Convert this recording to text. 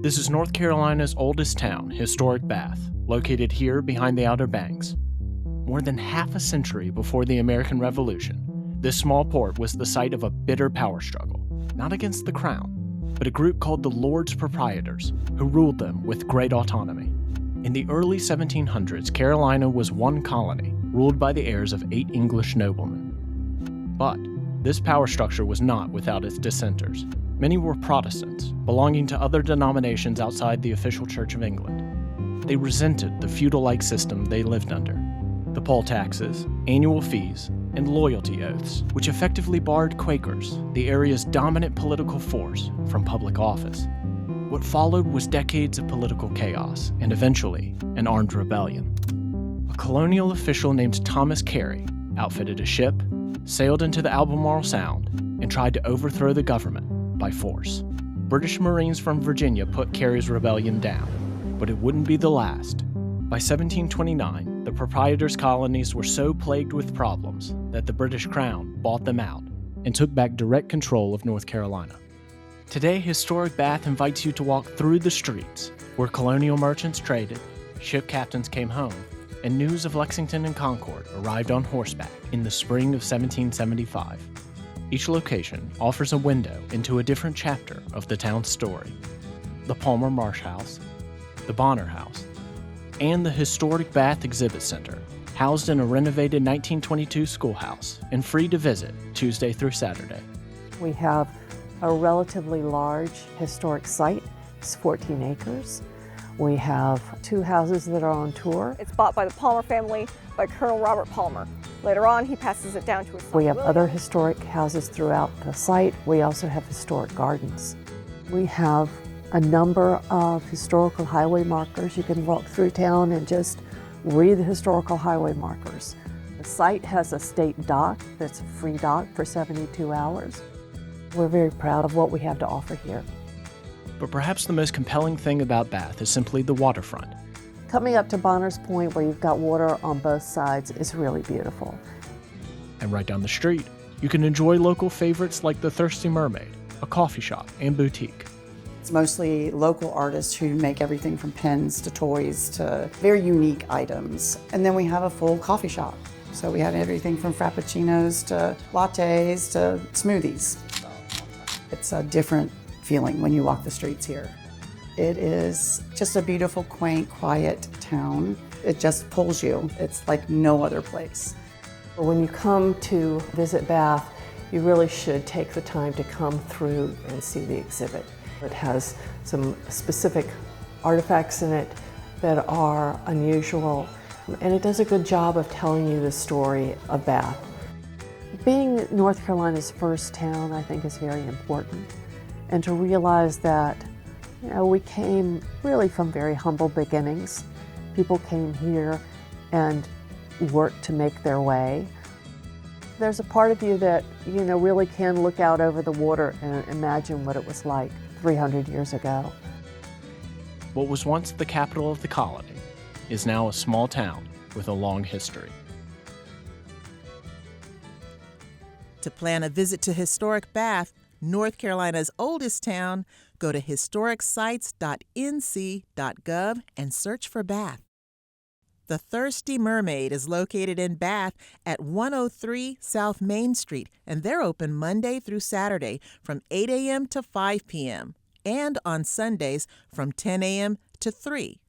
This is North Carolina's oldest town, historic Bath, located here behind the Outer Banks. More than half a century before the American Revolution, this small port was the site of a bitter power struggle, not against the crown, but a group called the Lords Proprietors, who ruled them with great autonomy. In the early 1700s, Carolina was one colony, ruled by the heirs of 8 English noblemen. But this power structure was not without its dissenters. Many were Protestants, belonging to other denominations outside the official Church of England. They resented the feudal-like system they lived under, the poll taxes, annual fees, and loyalty oaths, which effectively barred Quakers, the area's dominant political force, from public office. What followed was decades of political chaos, and eventually, an armed rebellion. A colonial official named Thomas Carey outfitted a ship, sailed into the Albemarle Sound, and tried to overthrow the government by force. British Marines from Virginia put Carey's rebellion down, but it wouldn't be the last. By 1729, the proprietors' colonies were so plagued with problems that the British Crown bought them out and took back direct control of North Carolina. Today, historic Bath invites you to walk through the streets where colonial merchants traded, ship captains came home, and news of Lexington and Concord arrived on horseback in the spring of 1775. Each location offers a window into a different chapter of the town's story. The Palmer Marsh House, the Bonner House, and the historic Bath Exhibit Center, housed in a renovated 1922 schoolhouse and free to visit Tuesday through Saturday. We have a relatively large historic site. It's 14 acres. We have 2 houses that are on tour. It's bought by the Palmer family by Colonel Robert Palmer. Later on, he passes it down to his son We have William. other historic houses throughout the site. We also have historic gardens. We have a number of historical highway markers. You can walk through town and just read the historical highway markers. The site has a state dock that's a free dock for 72 hours. We're very proud of what we have to offer here. But perhaps the most compelling thing about Bath is simply the waterfront. Coming up to Bonner's Point, where you've got water on both sides, is really beautiful. And right down the street, you can enjoy local favorites like the Thirsty Mermaid, a coffee shop and boutique. It's mostly local artists who make everything from pens to toys to very unique items. And then we have a full coffee shop. So we have everything from frappuccinos to lattes to smoothies. It's a different feeling when you walk the streets here. It is just a beautiful, quaint, quiet town. It just pulls you. It's like no other place. When you come to visit Bath, you really should take the time to come through and see the exhibit. It has some specific artifacts in it that are unusual, and it does a good job of telling you the story of Bath. Being North Carolina's first town, I think, is very important, and to realize that we came really from very humble beginnings. People came here and worked to make their way. There's a part of you that, really can look out over the water and imagine what it was like 300 years ago. What was once the capital of the colony is now a small town with a long history. To plan a visit to historic Bath, North Carolina's oldest town, go to historicsites.nc.gov and search for Bath. The Thirsty Mermaid is located in Bath at 103 South Main Street, and they're open Monday through Saturday from 8 a.m. to 5 p.m. and on Sundays from 10 a.m. to 3.